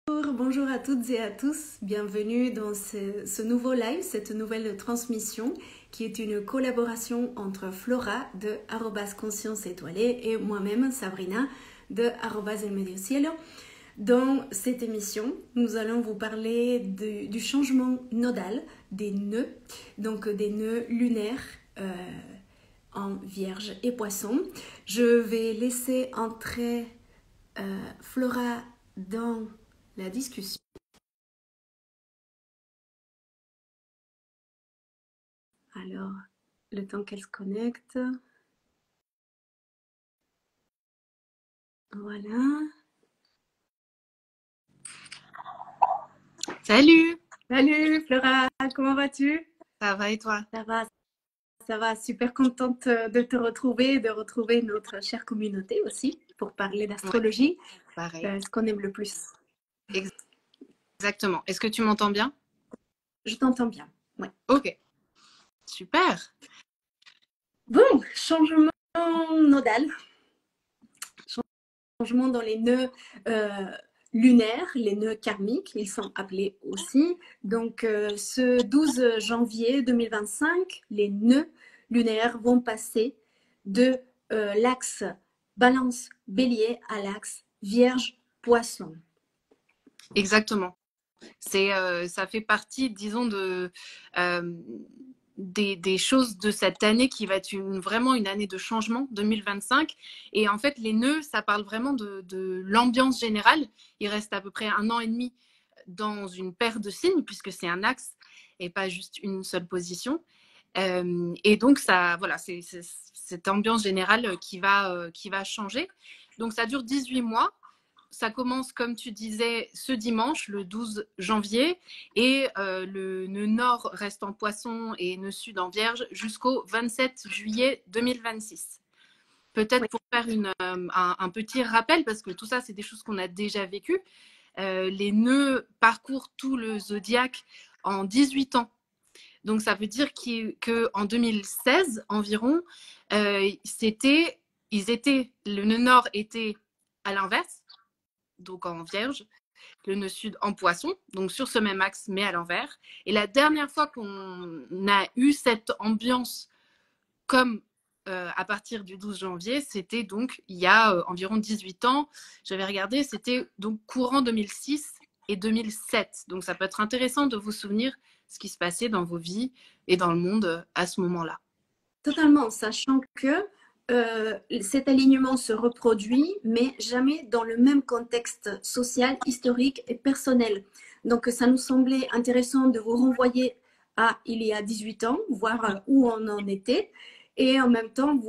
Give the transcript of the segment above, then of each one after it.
Bonjour à toutes et à tous, bienvenue dans ce nouveau live, cette nouvelle transmission qui est une collaboration entre Flora de @conscience étoilée et moi-même Sabrina de @elmediocielo. Dans cette émission, nous allons vous parler du changement nodal des nœuds, donc des nœuds lunaires en Vierge et Poisson. Je vais laisser entrer Flora dans la discussion. Alors, le temps qu'elle se connecte. Voilà. Salut! Salut Flora, comment vas-tu? Ça va et toi? Ça va, super contente de te retrouver, de retrouver notre chère communauté aussi pour parler Ouais, d'astrologie, pareil. ce qu'on aime le plus. Exactement. Est-ce que tu m'entends bien? Je t'entends bien, ouais. Ok, super. Bon, changement nodal, changement dans les nœuds lunaires, les nœuds karmiques, ils sont appelés aussi. Donc, ce 12 janvier 2025, les nœuds lunaires vont passer de l'axe Balance-Bélier à l'axe Vierge-Poisson. Exactement. Ça fait partie, disons, des choses de cette année qui va être vraiment une année de changement, 2025. Et en fait, les nœuds, ça parle vraiment de l'ambiance générale. Il reste à peu près 1 an et demi dans une paire de signes, puisque c'est un axe et pas juste une seule position. Et donc, voilà, c'est cette ambiance générale qui va changer. Donc, ça dure 18 mois. Ça commence, comme tu disais, ce dimanche, le 12 janvier, et le nœud nord reste en Poisson et nœud sud en Vierge jusqu'au 27 juillet 2026. Peut-être Oui. pour faire un petit rappel, parce que tout ça, c'est des choses qu'on a déjà vécues. Les nœuds parcourent tout le zodiaque en 18 ans. Donc, ça veut dire qu'en 2016 environ, le nœud nord était à l'inverse, donc en Vierge, le nœud sud en Poisson, donc sur ce même axe, mais à l'envers. Et la dernière fois qu'on a eu cette ambiance comme à partir du 12 janvier, c'était donc il y a environ 18 ans. J'avais regardé, c'était donc courant 2006 et 2007. Donc ça peut être intéressant de vous souvenir ce qui se passait dans vos vies et dans le monde à ce moment-là. Totalement, sachant que cet alignement se reproduit, mais jamais dans le même contexte social, historique et personnel. Donc, ça nous semblait intéressant de vous renvoyer à il y a 18 ans, voir où on en était, et en même temps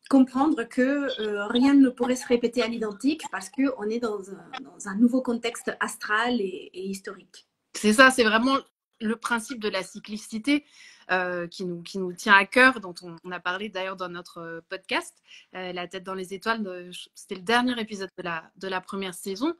comprendre que rien ne pourrait se répéter à l'identique parce qu'on est dans un nouveau contexte astral et historique. C'est ça, c'est vraiment le principe de la cyclicité qui nous tient à cœur, dont on a parlé d'ailleurs dans notre podcast, La tête dans les étoiles, c'était le dernier épisode de la première saison.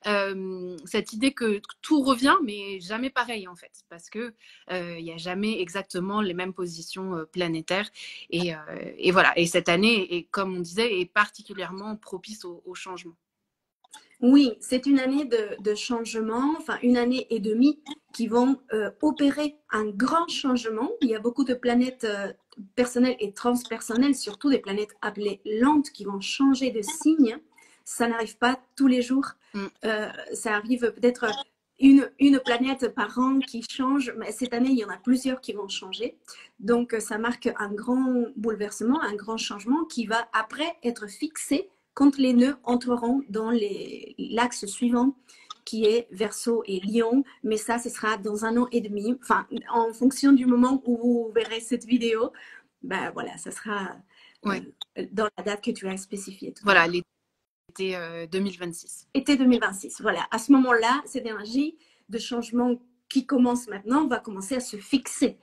Cette idée que tout revient, mais jamais pareil en fait, parce qu'il n'y a jamais exactement les mêmes positions planétaires. Et voilà, et cette année, comme on disait, est particulièrement propice au changement. Oui, c'est une année de changement, enfin une année et demie qui vont opérer un grand changement. Il y a beaucoup de planètes personnelles et transpersonnelles, surtout des planètes appelées lentes qui vont changer de signe. Ça n'arrive pas tous les jours. Mm. Ça arrive peut-être une planète par an qui change, mais cette année, il y en a plusieurs qui vont changer. Donc, ça marque un grand bouleversement, un grand changement qui va après être fixé quand les nœuds entreront dans l'axe suivant qui est Verseau et Lion, mais ça, ce sera dans 1 an et demi. Enfin, en fonction du moment où vous verrez cette vidéo, ben voilà, ça sera Ouais. dans la date que tu as spécifiée. Voilà, l'été 2026. Été 2026, voilà. À ce moment-là, cette énergie de changement qui commence maintenant va commencer à se fixer.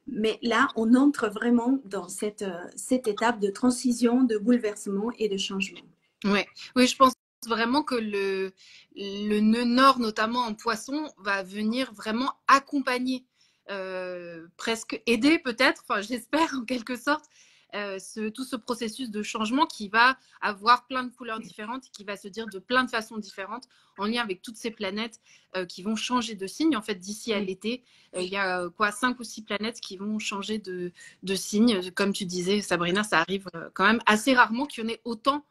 Mais là, on entre vraiment dans cette étape de transition, de bouleversement et de changement. Ouais. Oui, je pense vraiment que le nœud nord, notamment en Poisson, va venir vraiment accompagner, presque aider peut-être, enfin j'espère en quelque sorte, tout ce processus de changement qui va avoir plein de couleurs différentes, qui va se dire de plein de façons différentes en lien avec toutes ces planètes qui vont changer de signe. En fait, d'ici à l'été, il y a 5 ou 6 planètes qui vont changer de signe. Comme tu disais, Sabrina, ça arrive quand même assez rarement qu'il y en ait autant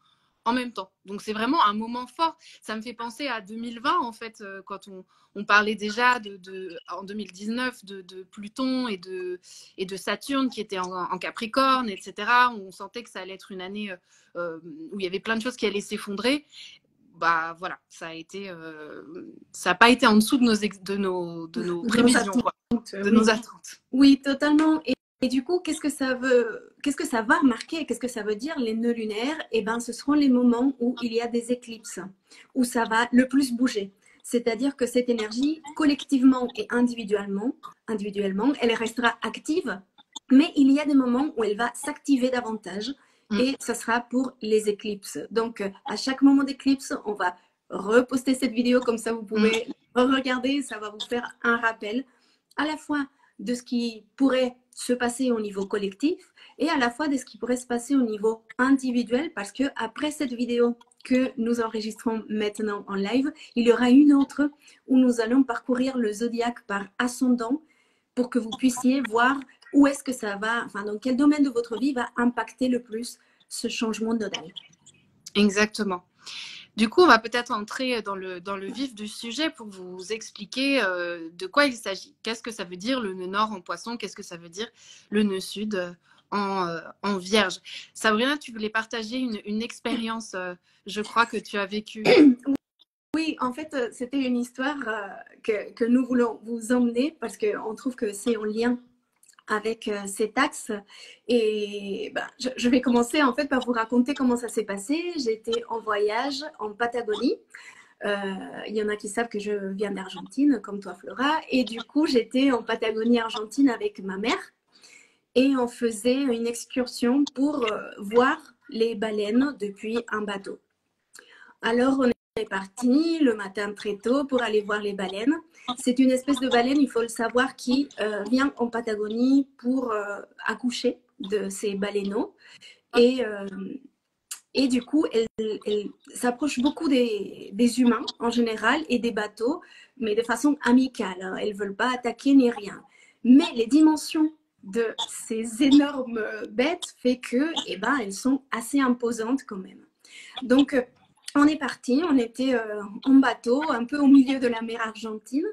en même temps. Donc, c'est vraiment un moment fort. Ça me fait penser à 2020, en fait, quand on parlait déjà en 2019 de Pluton et de Saturne qui était en Capricorne, etc. On sentait que ça allait être une année où il y avait plein de choses qui allaient s'effondrer. Bah voilà, ça n'a pas été en dessous de nos prévisions, quoi, de nos attentes. Oui, totalement. Et du coup, qu'est-ce que ça va remarquer? Qu'est-ce que ça veut dire les nœuds lunaires? Eh ben, ce seront les moments où il y a des éclipses, où ça va le plus bouger. C'est-à-dire que cette énergie, collectivement et individuellement, elle restera active, mais il y a des moments où elle va s'activer davantage. Et ça sera pour les éclipses. Donc, à chaque moment d'éclipse, on va reposter cette vidéo, comme ça vous pouvez regarder, ça va vous faire un rappel à la fois de ce qui pourrait se passer au niveau collectif et à la fois de ce qui pourrait se passer au niveau individuel, parce que après cette vidéo que nous enregistrons maintenant en live, il y aura une autre où nous allons parcourir le zodiaque par ascendant pour que vous puissiez voir où est-ce que ça va, enfin dans quel domaine de votre vie va impacter le plus ce changement nodal. Exactement. Du coup, on va peut-être entrer dans le vif du sujet pour vous expliquer de quoi il s'agit. Qu'est-ce que ça veut dire le nœud nord en poisson? Qu'est-ce que ça veut dire le nœud sud en vierge? Sabrina, tu voulais partager une expérience, je crois, que tu as vécue. Oui, en fait, c'était une histoire que nous voulons vous emmener parce qu'on trouve que c'est en lien avec cet axe. Et ben, je vais commencer en fait par vous raconter comment ça s'est passé. J'étais en voyage en Patagonie. Il y en a qui savent que je viens d'Argentine, comme toi Flora. Et du coup, j'étais en Patagonie argentine avec ma mère. Et on faisait une excursion pour voir les baleines depuis un bateau. Alors, on est parti le matin très tôt pour aller voir les baleines. C'est une espèce de baleine, il faut le savoir, qui vient en Patagonie pour accoucher de ces baleineaux. Et du coup, elle s'approche beaucoup des humains en général et des bateaux, mais de façon amicale. Hein. Elles ne veulent pas attaquer ni rien. Mais les dimensions de ces énormes bêtes fait que, eh ben, elles sont assez imposantes quand même. Donc, on est parti, on était en bateau, un peu au milieu de la mer Argentine.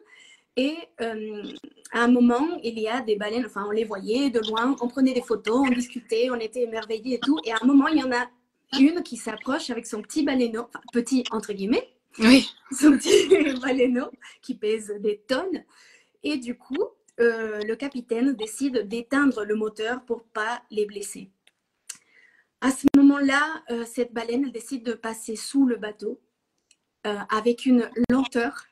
Et à un moment, il y a des baleines, enfin, on les voyait de loin, on prenait des photos, on discutait, on était émerveillés et tout. Et à un moment, il y en a une qui s'approche avec son petit baleineau, enfin, petit entre guillemets, oui. Son petit baleineau qui pèse des tonnes. Et du coup, le capitaine décide d'éteindre le moteur pour pas les blesser. À ce moment-là, cette baleine décide de passer sous le bateau avec une lenteur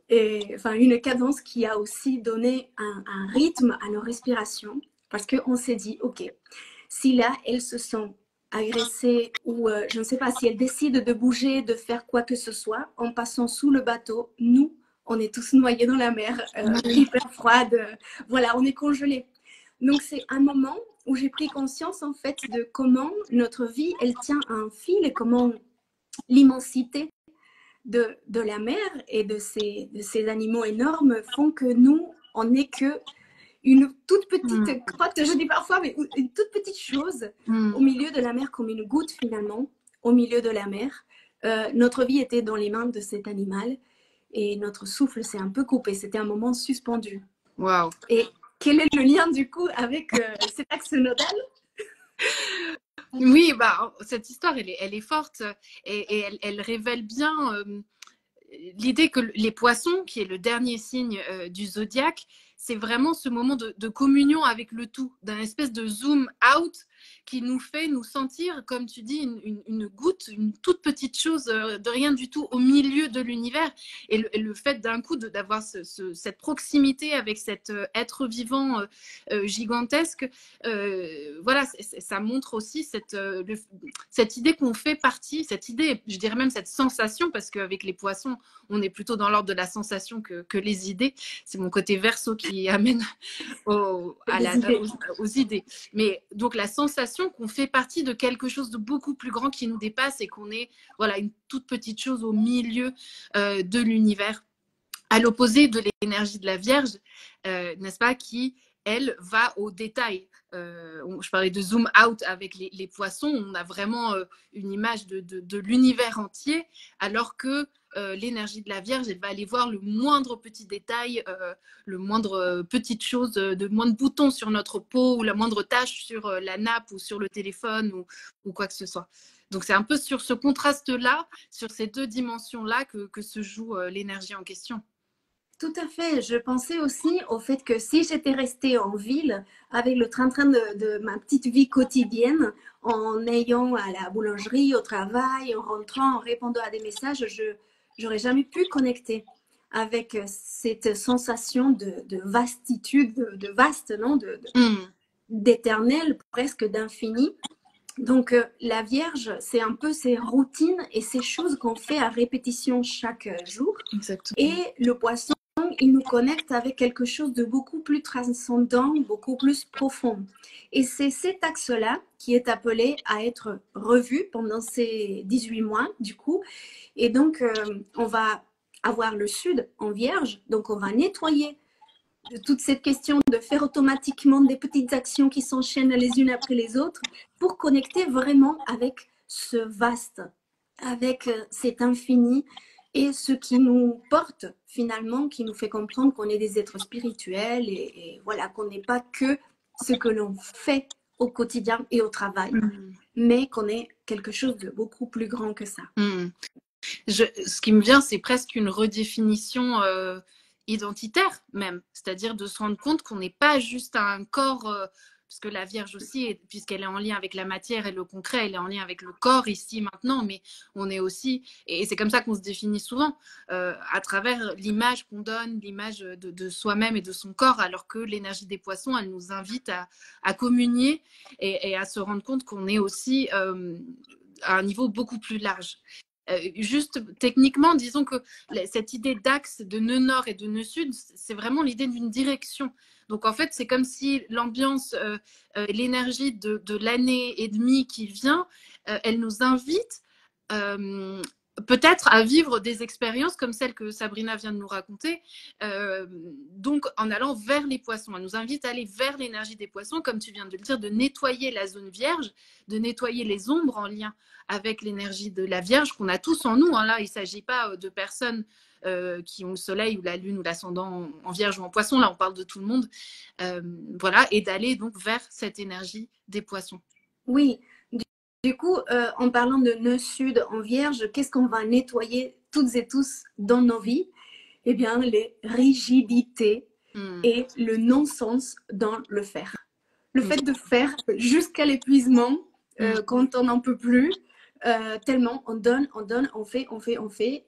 et enfin une cadence qui a aussi donné un rythme à nos respirations parce qu'on s'est dit, ok, si là, elle se sent agressée ou je ne sais pas, si elle décide de bouger, de faire quoi que ce soit, en passant sous le bateau, nous, on est tous noyés dans la mer, hyper froide, voilà, on est congelés. Donc, c'est un moment où j'ai pris conscience, en fait, de comment notre vie, elle tient à un fil et comment l'immensité de la mer et de ces animaux énormes font que nous, on n'est que une toute petite crotte, je dis parfois, mais une toute petite chose au milieu de la mer, comme une goutte finalement, au milieu de la mer. Notre vie était dans les mains de cet animal et notre souffle s'est un peu coupé. C'était un moment suspendu. Wow. Et quel est le lien du coup avec cet axe nodal? Oui, bah, cette histoire, elle est forte et elle révèle bien l'idée que les poissons, qui est le dernier signe du zodiaque, c'est vraiment ce moment de communion avec le tout, d'un espèce de zoom out qui nous fait nous sentir, comme tu dis, une goutte, une toute petite chose de rien du tout au milieu de l'univers. Et le fait d'un coup d'avoir cette proximité avec cet être vivant gigantesque, voilà, ça montre aussi cette idée qu'on fait partie, cette idée, je dirais même cette sensation, parce qu'avec les poissons, on est plutôt dans l'ordre de la sensation que les idées. C'est mon côté verso qui amène aux idées. Mais donc la sensation qu'on fait partie de quelque chose de beaucoup plus grand qui nous dépasse et qu'on est voilà, une toute petite chose au milieu de l'univers. À l'opposé de l'énergie de la Vierge, n'est-ce pas, qui, elle, va au détail. Je parlais de zoom out avec les poissons, on a vraiment une image de l'univers entier, alors que l'énergie de la Vierge, elle va aller voir le moindre petit détail, le moindre petite chose, de moindre bouton sur notre peau ou la moindre tache sur la nappe ou sur le téléphone ou quoi que ce soit. Donc c'est un peu sur ce contraste-là, sur ces deux dimensions-là que se joue l'énergie en question. Tout à fait. Je pensais aussi au fait que si j'étais restée en ville avec le train-train de ma petite vie quotidienne, en ayant à la boulangerie, au travail, en rentrant, en répondant à des messages, je n'aurais jamais pu connecter avec cette sensation de vastitude, de vaste, non, d'éternel, presque d'infini. Donc, la Vierge, c'est un peu ces routines et ces choses qu'on fait à répétition chaque jour. Exactement. Et le poisson, il nous connecte avec quelque chose de beaucoup plus transcendant, beaucoup plus profond. Et c'est cet axe-là qui est appelé à être revu pendant ces 18 mois, du coup. Et donc, on va avoir le Sud en Vierge, donc on va nettoyer toute cette question de faire automatiquement des petites actions qui s'enchaînent les unes après les autres pour connecter vraiment avec ce vaste, avec cet infini et ce qui nous porte finalement, qui nous fait comprendre qu'on est des êtres spirituels et voilà, qu'on n'est pas que ce que l'on fait au quotidien et au travail, mais qu'on est quelque chose de beaucoup plus grand que ça. Ce qui me vient, c'est presque une redéfinition identitaire même, c'est-à-dire de se rendre compte qu'on n'est pas juste un corps, parce que la Vierge aussi, puisqu'elle est en lien avec la matière et le concret, elle est en lien avec le corps ici maintenant, mais on est aussi, et c'est comme ça qu'on se définit souvent, à travers l'image qu'on donne, l'image de soi-même et de son corps, alors que l'énergie des poissons, elle nous invite à communier et à se rendre compte qu'on est aussi à un niveau beaucoup plus large. Juste techniquement, disons que cette idée d'axe de nœud nord et de nœud sud, c'est vraiment l'idée d'une direction. Donc en fait, c'est comme si l'ambiance, l'énergie de l'année et demie qui vient, elle nous invite peut-être à vivre des expériences comme celle que Sabrina vient de nous raconter, donc en allant vers les poissons. Elle nous invite à aller vers l'énergie des poissons, comme tu viens de le dire, de nettoyer la zone vierge, de nettoyer les ombres en lien avec l'énergie de la Vierge qu'on a tous en nous. Hein. Là, il ne s'agit pas de personnes qui ont le soleil ou la lune ou l'ascendant en Vierge ou en poisson. Là, on parle de tout le monde. Voilà, et d'aller donc vers cette énergie des poissons. Oui. Du coup, en parlant de nœud sud en Vierge, qu'est-ce qu'on va nettoyer toutes et tous dans nos vies? Eh bien, les rigidités et le non-sens dans le faire. Le fait de faire jusqu'à l'épuisement, quand on n'en peut plus, tellement on donne, on fait.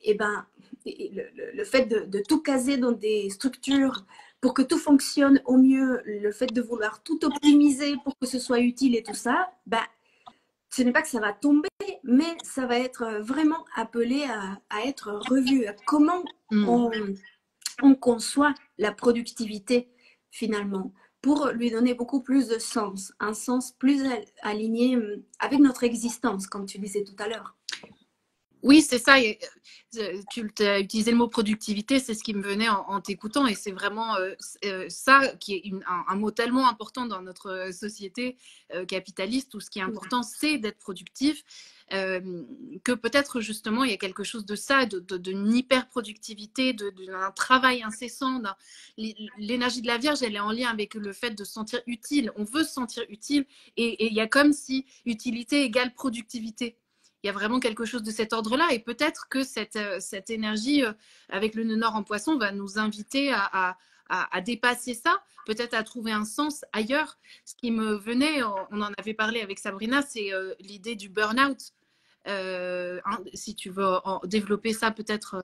Et ben, le fait de tout caser dans des structures pour que tout fonctionne au mieux, le fait de vouloir tout optimiser pour que ce soit utile et tout ça, ben, ce n'est pas que ça va tomber, mais ça va être vraiment appelé à être revu. Comment on conçoit la productivité finalement pour lui donner beaucoup plus de sens, un sens plus aligné avec notre existence, comme tu disais tout à l'heure. Oui, c'est ça. Tu as utilisé le mot productivité, c'est ce qui me venait en t'écoutant. Et c'est vraiment ça qui est un mot tellement important dans notre société capitaliste où ce qui est important, c'est d'être productif. Que peut-être justement il y a quelque chose de ça, d'une hyper-productivité, d'un travail incessant. L'énergie de la Vierge, elle est en lien avec le fait de se sentir utile. On veut se sentir utile et il y a comme si utilité égale productivité. Il y a vraiment quelque chose de cet ordre-là et peut-être que cette énergie avec le nœud nord en poisson va nous inviter à dépasser ça, peut-être à trouver un sens ailleurs. Ce qui me venait, on en avait parlé avec Sabrina, c'est l'idée du burn-out. Si tu veux développer ça, peut-être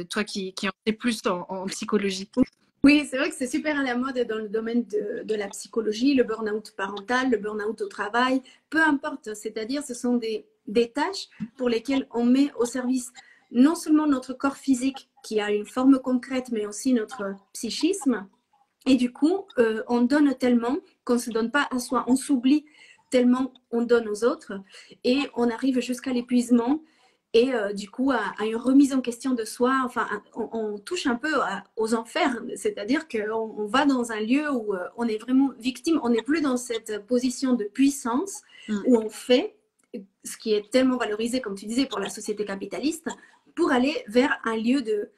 toi qui en sais plus en psychologie. Oui, c'est vrai que c'est super à la mode dans le domaine de la psychologie, le burn-out parental, le burn-out au travail, peu importe. C'est-à-dire, ce sont des tâches pour lesquelles on met au service non seulement notre corps physique qui a une forme concrète, mais aussi notre psychisme. Et du coup, on donne tellement qu'on ne se donne pas à soi. On s'oublie tellement on donne aux autres et on arrive jusqu'à l'épuisement et du coup à une remise en question de soi. Enfin, on touche un peu aux enfers, c'est-à-dire qu'on va dans un lieu où on est vraiment victime. On n'est plus dans cette position de puissance où on fait ce qui est tellement valorisé, comme tu disais, pour la société capitaliste, pour aller vers un lieu de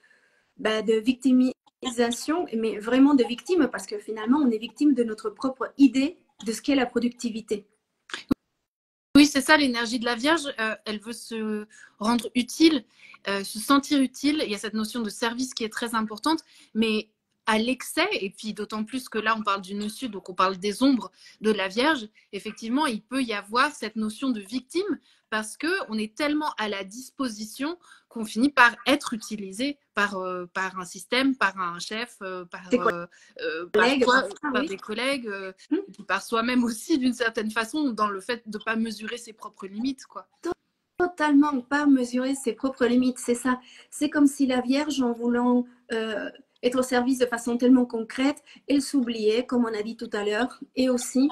victimisation, mais vraiment de victime, parce que finalement, on est victime de notre propre idée de ce qu'est la productivité. Oui, c'est ça, l'énergie de la Vierge, elle veut se rendre utile, se sentir utile. Il y a cette notion de service qui est très importante, mais à l'excès, et puis d'autant plus que là, on parle du nœud sud, donc on parle des ombres de la Vierge, effectivement, il peut y avoir cette notion de victime parce qu'on est tellement à la disposition qu'on finit par être utilisé par un système, par un chef, par Collègues, toi, ah, par oui. des collègues, par soi-même aussi d'une certaine façon, dans le fait de ne pas mesurer ses propres limites, quoi. Totalement pas mesurer ses propres limites, c'est ça. C'est comme si la Vierge, en voulant être au service de façon tellement concrète, elle s'oubliait, comme on a dit tout à l'heure, et aussi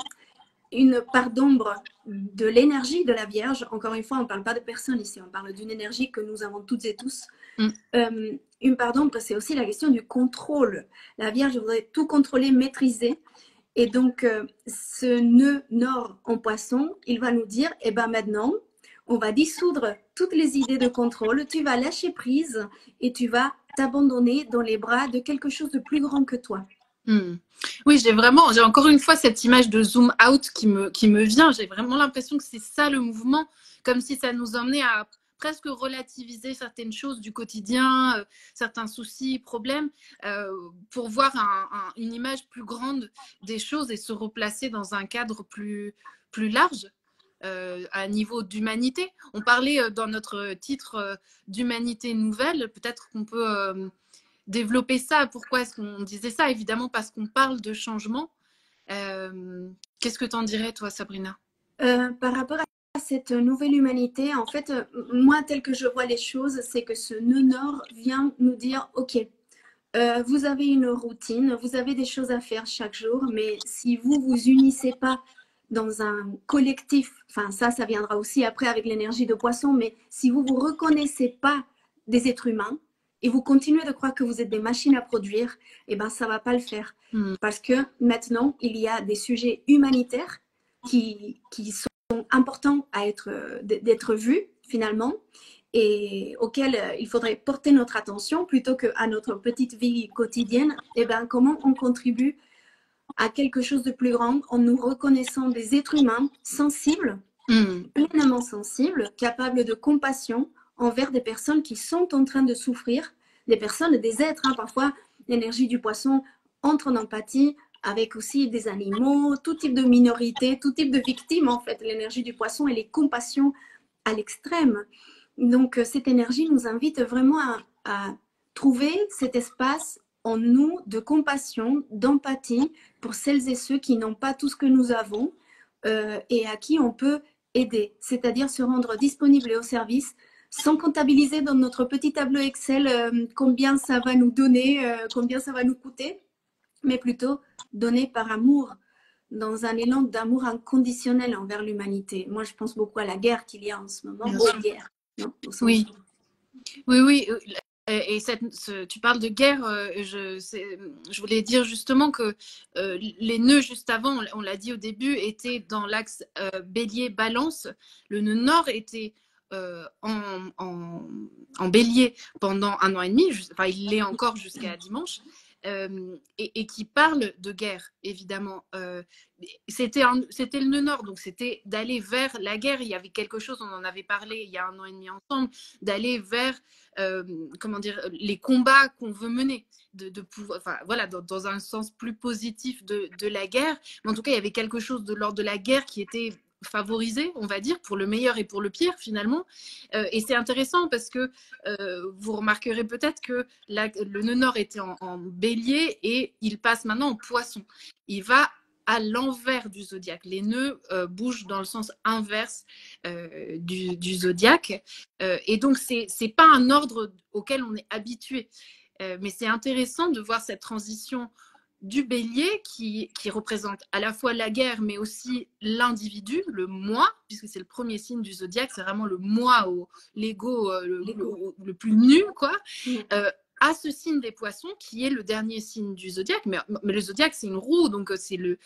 une part d'ombre de l'énergie de la Vierge. Encore une fois, on ne parle pas de personne ici, on parle d'une énergie que nous avons toutes et tous. Une part d'ombre, c'est aussi la question du contrôle. La Vierge voudrait tout contrôler, maîtriser. Et donc, ce nœud nord en poisson, il va nous dire, eh ben maintenant, on va dissoudre toutes les idées de contrôle, tu vas lâcher prise et tu vas t'abandonner dans les bras de quelque chose de plus grand que toi. Oui, j'ai encore une fois cette image de zoom out qui me vient. J'ai vraiment l'impression que c'est ça le mouvement, comme si ça nous emmenait à presque relativiser certaines choses du quotidien, certains soucis, problèmes, pour voir une image plus grande des choses et se replacer dans un cadre plus large. À un niveau d'humanité. On parlait dans notre titre d'humanité nouvelle, peut-être qu'on peut développer ça. Pourquoi est-ce qu'on disait ça? Évidemment parce qu'on parle de changement. Qu'est-ce que t'en dirais, toi, Sabrina? Par rapport à cette nouvelle humanité, en fait, moi, tel que je vois les choses, c'est que ce nœud nord vient nous dire, OK, vous avez une routine, vous avez des choses à faire chaque jour, mais si vous vous unissez pas dans un collectif, enfin ça viendra aussi après avec l'énergie de poisson, mais si vous vous reconnaissez pas des êtres humains et vous continuez de croire que vous êtes des machines à produire, eh ben ça va pas le faire. Parce que maintenant, il y a des sujets humanitaires qui sont importants à d'être vus finalement et auquel il faudrait porter notre attention plutôt qu'à notre petite vie quotidienne, et ben, comment on contribue à quelque chose de plus grand en nous reconnaissant des êtres humains sensibles, pleinement sensibles, capables de compassion envers des personnes qui sont en train de souffrir, des personnes, des êtres, hein, parfois l'énergie du poisson entre en empathie avec aussi des animaux, tout type de minorité, tout type de victime en fait. L'énergie du poisson, elle est compassion à l'extrême. Donc, cette énergie nous invite vraiment à trouver cet espace en nous de compassion, d'empathie pour celles et ceux qui n'ont pas tout ce que nous avons et à qui on peut aider, c'est-à-dire se rendre disponible et au service sans comptabiliser dans notre petit tableau Excel combien ça va nous donner, combien ça va nous coûter, mais plutôt donner par amour, dans un élan d'amour inconditionnel envers l'humanité. Moi, je pense beaucoup à la guerre qu'il y a en ce moment, aux guerres. Non, au sens Oui, oui. Et tu parles de guerre, je voulais dire justement que les nœuds juste avant, on l'a dit au début, étaient dans l'axe bélier-balance. Le nœud nord était en bélier pendant 1 an et demi, enfin il l'est encore jusqu'à dimanche, et qui parle de guerre, évidemment. C'était le nœud nord, donc c'était d'aller vers la guerre. Il y avait quelque chose, on en avait parlé il y a 1 an et demi ensemble, d'aller vers comment dire, les combats qu'on veut mener, de pouvoir, enfin voilà, dans un sens plus positif de la guerre. Mais en tout cas, il y avait quelque chose de l'ordre de la guerre qui était favorisé, on va dire, pour le meilleur et pour le pire finalement. Et c'est intéressant parce que vous remarquerez peut-être que le nœud nord était en bélier et il passe maintenant en poisson. Il va à l'envers du zodiaque. Les nœuds bougent dans le sens inverse du zodiaque. Et donc, c'est pas un ordre auquel on est habitué. Mais c'est intéressant de voir cette transition du bélier qui représente à la fois la guerre, mais aussi l'individu, le moi, puisque c'est le premier signe du zodiaque, c'est vraiment le moi, l'ego le plus nu, quoi. À ce signe des poissons, qui est le dernier signe du zodiaque. Mais le zodiaque, c'est une roue, donc c'est le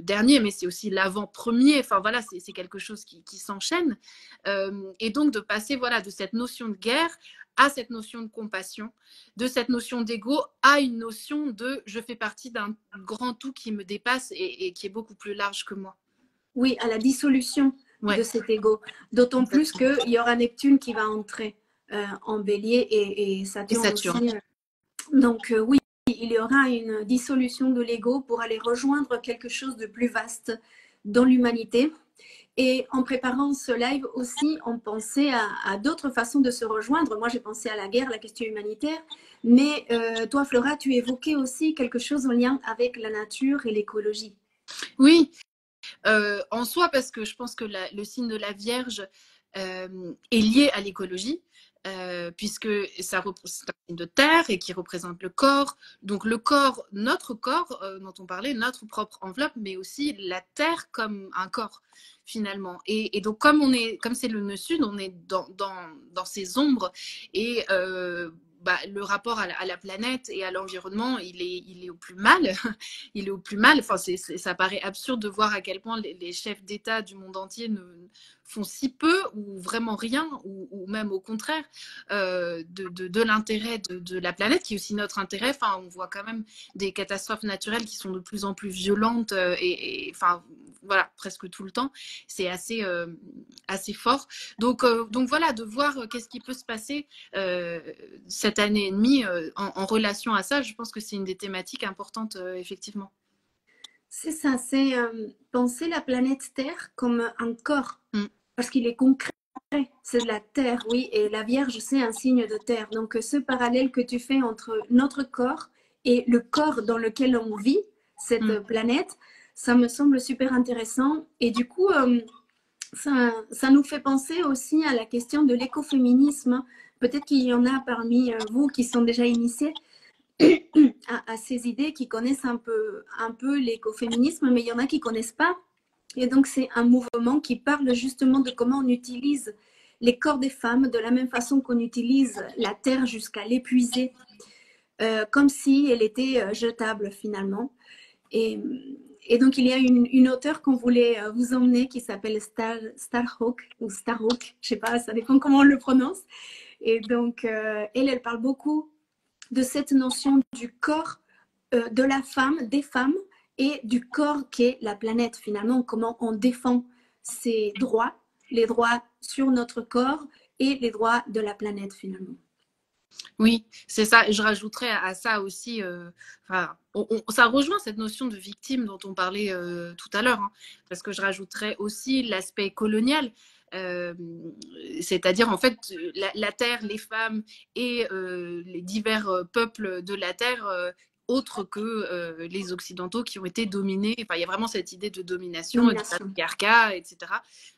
dernier, mais c'est aussi l'avant-premier. Enfin voilà, c'est quelque chose qui s'enchaîne. Et donc de passer voilà, de cette notion de guerre à cette notion de compassion, de cette notion d'ego à une notion de je fais partie d'un grand tout qui me dépasse et qui est beaucoup plus large que moi. Oui, à la dissolution de cet ego. D'autant plus qu'il y aura Neptune qui va entrer en bélier et Saturne aussi. Donc oui, il y aura une dissolution de l'ego pour aller rejoindre quelque chose de plus vaste dans l'humanité. Et en préparant ce live aussi, on pensait à d'autres façons de se rejoindre. Moi, j'ai pensé à la guerre, la question humanitaire. Mais toi, Flora, tu évoquais aussi quelque chose en lien avec la nature et l'écologie. Oui, en soi, parce que je pense que le signe de la Vierge est lié à l'écologie. Puisque c'est un signe de terre et qui représente le corps. Donc le corps, notre corps dont on parlait, notre propre enveloppe, mais aussi la terre comme un corps finalement. Et donc comme c'est le nœud sud, on est dans ces ombres et le rapport à la planète et à l'environnement, il est au plus mal. Il est au plus mal. Enfin, ça paraît absurde de voir à quel point les chefs d'État du monde entier font si peu ou vraiment rien, ou même au contraire, de l'intérêt de la planète, qui est aussi notre intérêt. Enfin, on voit quand même des catastrophes naturelles qui sont de plus en plus violentes enfin, voilà, presque tout le temps. C'est assez fort. Donc voilà, de voir qu'est-ce qui peut se passer cette année et demie en relation à ça, je pense que c'est une des thématiques importantes, effectivement. C'est ça, c'est penser la planète Terre comme un corps, parce qu'il est concret, c'est de la Terre, oui, et la Vierge, c'est un signe de Terre. Donc ce parallèle que tu fais entre notre corps et le corps dans lequel on vit, cette planète, ça me semble super intéressant. Et du coup, ça nous fait penser aussi à la question de l'écoféminisme. Peut-être qu'il y en a parmi vous qui sont déjà initiés à ces idées, qui connaissent un peu l'écoféminisme, mais il y en a qui ne connaissent pas. Et donc, c'est un mouvement qui parle justement de comment on utilise les corps des femmes de la même façon qu'on utilise la terre jusqu'à l'épuiser, comme si elle était jetable finalement. Et donc, il y a une auteure qu'on voulait vous emmener qui s'appelle Starhawk, ou Starhawk, je ne sais pas, ça dépend comment on le prononce. Et donc, elle parle beaucoup de cette notion du corps de la femme, des femmes, et du corps qu'est la planète finalement, comment on défend ses droits, les droits sur notre corps et les droits de la planète finalement. Oui, c'est ça. Et je rajouterais à ça aussi, ça rejoint cette notion de victime dont on parlait tout à l'heure, hein, parce que je rajouterais aussi l'aspect colonial. C'est-à-dire en fait la terre, les femmes et les divers peuples de la terre autres que les occidentaux qui ont été dominés. Enfin, il y a vraiment cette idée de domination. De patriarcat, etc.,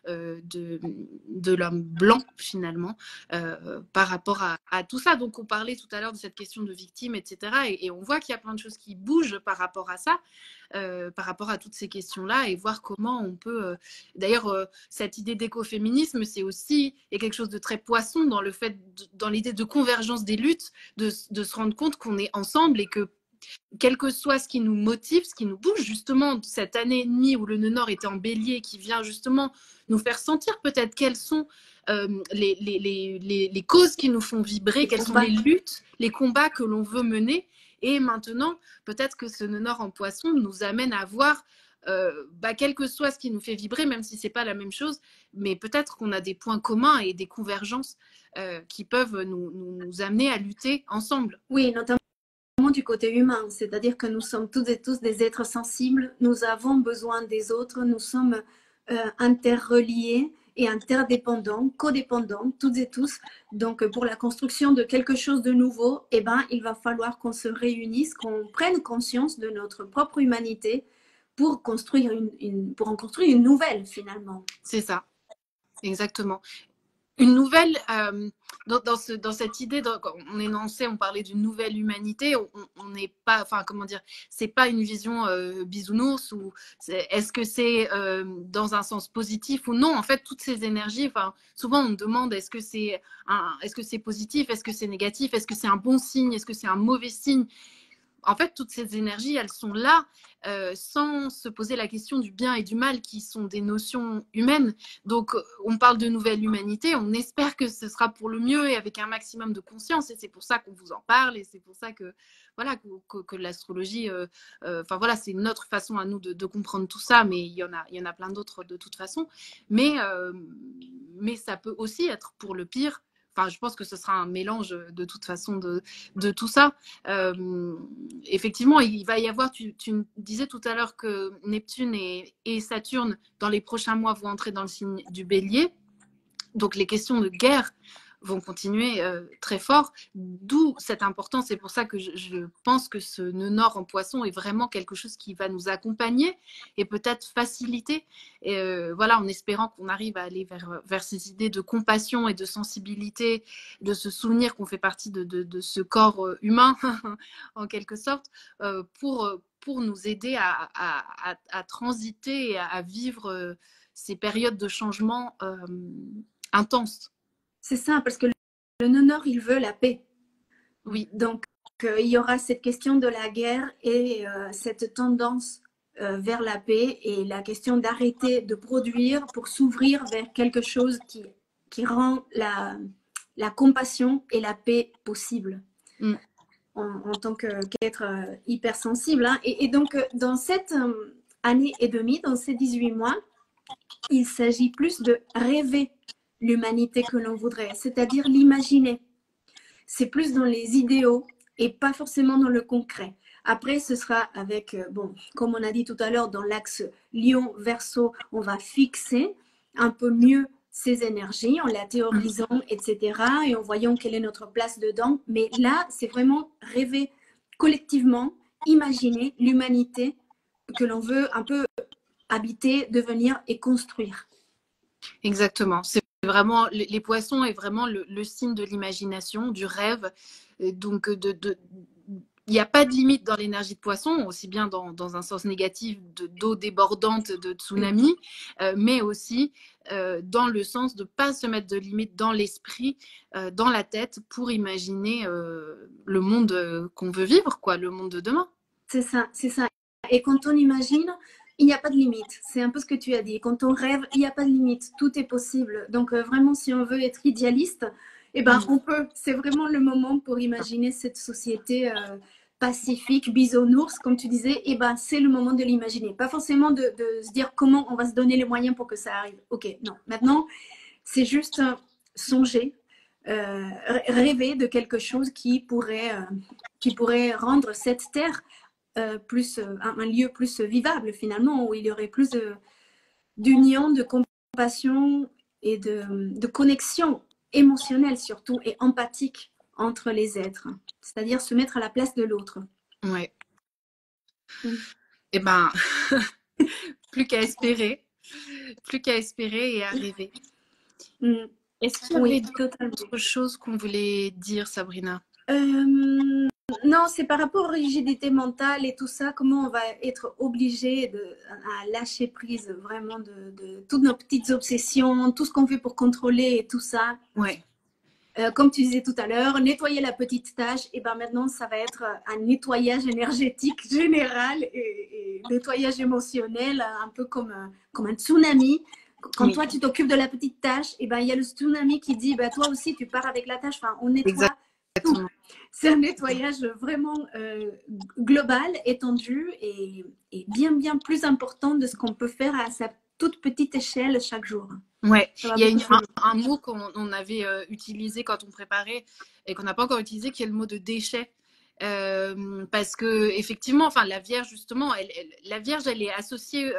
de l'homme blanc finalement par rapport à tout ça. Donc on parlait tout à l'heure de cette question de victime, etc. Et on voit qu'il y a plein de choses qui bougent par rapport à ça. Par rapport à toutes ces questions-là et voir comment on peut... D'ailleurs, cette idée d'écoféminisme, c'est aussi il y a quelque chose de très poisson dans le fait, dans l'idée de convergence des luttes, de se rendre compte qu'on est ensemble et que quel que soit ce qui nous motive, ce qui nous bouge, justement, cette année et demie où le nœud nord était en bélier, qui vient justement nous faire sentir peut-être quelles sont les causes qui nous font vibrer, quelles sont les luttes, les combats que l'on veut mener. Et maintenant, peut-être que ce nœud nord en poisson nous amène à voir, quel que soit ce qui nous fait vibrer, même si ce n'est pas la même chose, mais peut-être qu'on a des points communs et des convergences qui peuvent nous amener à lutter ensemble. Oui, notamment du côté humain, c'est-à-dire que nous sommes toutes et tous des êtres sensibles, nous avons besoin des autres, nous sommes interreliés et interdépendants, codépendants, toutes et tous. Donc, pour la construction de quelque chose de nouveau, il va falloir qu'on se réunisse, qu'on prenne conscience de notre propre humanité pour construire pour en construire une nouvelle, finalement. C'est ça, exactement. une nouvelle, dans cette idée, on énonçait, on parlait d'une nouvelle humanité, on n'est pas, enfin comment dire, c'est pas une vision bisounours, ou est-ce que c'est dans un sens positif ou non. En fait, toutes ces énergies, enfin souvent on me demande est-ce que c'est positif, est-ce que c'est négatif, est-ce que c'est un bon signe, est-ce que c'est un mauvais signe. En fait, toutes ces énergies, elles sont là sans se poser la question du bien et du mal, qui sont des notions humaines. Donc, on parle de nouvelle humanité, on espère que ce sera pour le mieux et avec un maximum de conscience. Et c'est pour ça qu'on vous en parle, et c'est pour ça que, voilà, que l'astrologie, enfin voilà, c'est notre façon à nous de comprendre tout ça, mais il y en a plein d'autres de toute façon. Mais ça peut aussi être pour le pire. Enfin, je pense que ce sera un mélange de toute façon de tout ça. Effectivement, il va y avoir, tu disais tout à l'heure que Neptune et Saturne, dans les prochains mois, vont entrer dans le signe du Bélier. Donc, les questions de guerre vont continuer très fort, d'où cette importance. C'est pour ça que je pense que ce nœud nord en poisson est vraiment quelque chose qui va nous accompagner et peut-être faciliter, voilà, en espérant qu'on arrive à aller vers ces idées de compassion et de sensibilité, de se souvenir qu'on fait partie de ce corps humain, en quelque sorte, pour nous aider à transiter et à vivre ces périodes de changement intenses. C'est ça, parce que le nœud nord, il veut la paix. Oui. Donc, il y aura cette question de la guerre et cette tendance vers la paix, et la question d'arrêter de produire pour s'ouvrir vers quelque chose qui rend la compassion et la paix possible en tant qu'être hypersensible. Hein. Et donc, dans cette année et demie, dans ces 18 mois, il s'agit plus de rêver l'humanité que l'on voudrait, c'est-à-dire l'imaginer. C'est plus dans les idéaux et pas forcément dans le concret. Après, ce sera avec, bon, comme on a dit tout à l'heure, dans l'axe Lion-Verseau, on va fixer un peu mieux ces énergies en la théorisant, etc., et en voyant quelle est notre place dedans. Mais là, c'est vraiment rêver collectivement, imaginer l'humanité que l'on veut un peu habiter, devenir et construire. Exactement. C'est vraiment, les poissons est vraiment le signe de l'imagination, du rêve. Et donc, il n'y a pas de limite dans l'énergie de poisson, aussi bien dans un sens négatif d'eau débordante, de tsunami, mais aussi dans le sens de ne pas se mettre de limite dans l'esprit, dans la tête, pour imaginer le monde qu'on veut vivre, quoi, le monde de demain. C'est ça, c'est ça. Et quand on imagine, il n'y a pas de limite. C'est un peu ce que tu as dit. Quand on rêve, il n'y a pas de limite. Tout est possible. Donc vraiment, si on veut être idéaliste, eh ben, on peut. C'est vraiment le moment pour imaginer cette société pacifique, bisounours, comme tu disais. Eh ben, c'est le moment de l'imaginer. Pas forcément de se dire comment on va se donner les moyens pour que ça arrive. Ok, non. Maintenant, c'est juste songer, rêver de quelque chose qui pourrait rendre cette terre plus un lieu plus vivable finalement, où il y aurait plus d'union, de compassion et de connexion émotionnelle surtout, et empathique entre les êtres, c'est-à-dire se mettre à la place de l'autre. Ouais. Eh ben, plus qu'à espérer et à rêver. Est-ce qu'il y avait d'autres choses qu'on voulait dire, Sabrina? Non, c'est par rapport aux rigidités mentales et tout ça, comment on va être obligé à lâcher prise vraiment de toutes nos petites obsessions, tout ce qu'on fait pour contrôler et tout ça. Ouais. Comme tu disais tout à l'heure, nettoyer la petite tâche, et ben maintenant ça va être un nettoyage énergétique général et nettoyage émotionnel, un peu comme un tsunami. Quand toi tu t'occupes de la petite tâche, et ben il y a le tsunami qui dit bah toi aussi tu pars avec la tâche. Enfin, on nettoie tout. C'est un nettoyage vraiment global, étendu et bien plus important de ce qu'on peut faire à sa toute petite échelle chaque jour. Ouais, il y a un mot qu'on avait utilisé quand on préparait et qu'on n'a pas encore utilisé, qui est le mot de déchet. Parce que effectivement, enfin la Vierge justement, la Vierge elle est associée.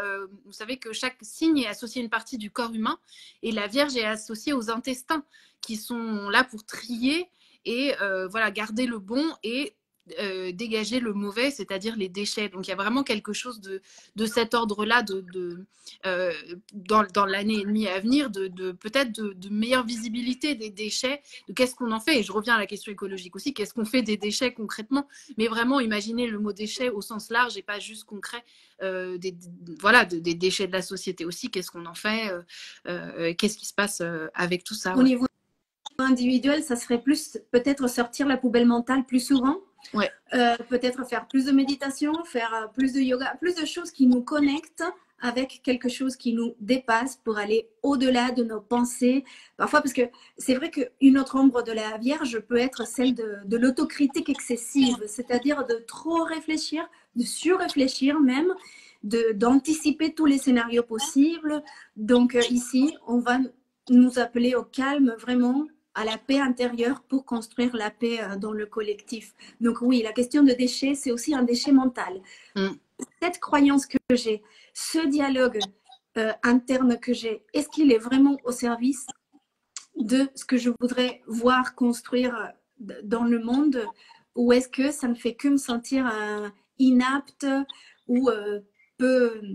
Vous savez que chaque signe est associé à une partie du corps humain, et la Vierge est associée aux intestins qui sont là pour trier et voilà, garder le bon et dégager le mauvais, c'est-à-dire les déchets. Donc il y a vraiment quelque chose de cet ordre-là dans l'année et demie à venir, peut-être de meilleure visibilité des déchets, de qu'est-ce qu'on en fait. Et je reviens à la question écologique aussi, qu'est-ce qu'on fait des déchets concrètement, mais vraiment imaginer le mot déchet au sens large et pas juste concret, voilà, des déchets de la société aussi, qu'est-ce qu'on en fait, qu'est-ce qui se passe avec tout ça. Au niveau individuel, ça serait plus peut-être sortir la poubelle mentale plus souvent. Ouais. Peut-être faire plus de méditation, faire plus de yoga, plus de choses qui nous connectent avec quelque chose qui nous dépasse pour aller au-delà de nos pensées. Parfois, parce que c'est vrai qu'une autre ombre de la Vierge peut être celle de l'autocritique excessive, c'est-à-dire de trop réfléchir, de surréfléchir même, d'anticiper tous les scénarios possibles. Donc ici, on va nous appeler au calme vraiment, à la paix intérieure pour construire la paix dans le collectif. Donc oui, la question de déchets, c'est aussi un déchet mental. Cette croyance que j'ai, ce dialogue interne que j'ai, est-ce qu'il est vraiment au service de ce que je voudrais voir construire dans le monde, ou est-ce que ça ne fait que me sentir inapte ou peu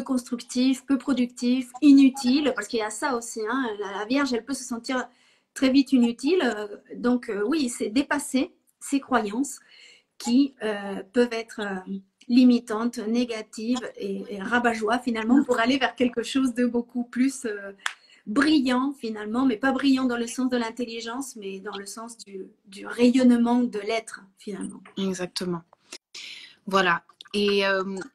constructif, peu productif, inutile, parce qu'il y a ça aussi, hein, la Vierge, elle peut se sentir très vite inutile. Donc oui, c'est dépasser ces croyances qui peuvent être limitantes, négatives et rabat-joie finalement pour aller vers quelque chose de beaucoup plus brillant finalement, mais pas brillant dans le sens de l'intelligence, mais dans le sens du rayonnement de l'être finalement. Exactement. Voilà. Et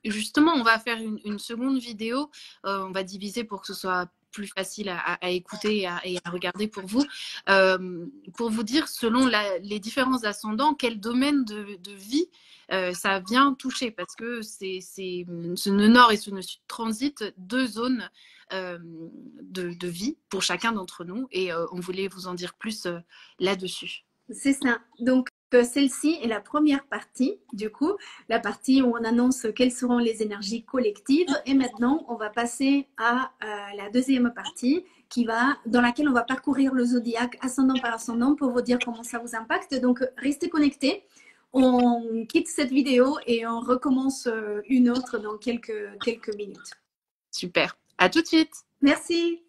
justement, on va faire une seconde vidéo. On va diviser pour que ce soit plus facile à écouter et à regarder pour vous dire, selon les différents ascendants, quel domaine de vie ça vient toucher. Parce que ce nœud nord et ce nœud sud transitent deux zones de vie pour chacun d'entre nous. Et on voulait vous en dire plus là-dessus. C'est ça. Donc, celle-ci est la première partie, du coup, la partie où on annonce quelles seront les énergies collectives. Et maintenant, on va passer à la deuxième partie dans laquelle on va parcourir le zodiaque ascendant par ascendant pour vous dire comment ça vous impacte. Donc, restez connectés. On quitte cette vidéo et on recommence une autre dans quelques minutes. Super. À tout de suite. Merci.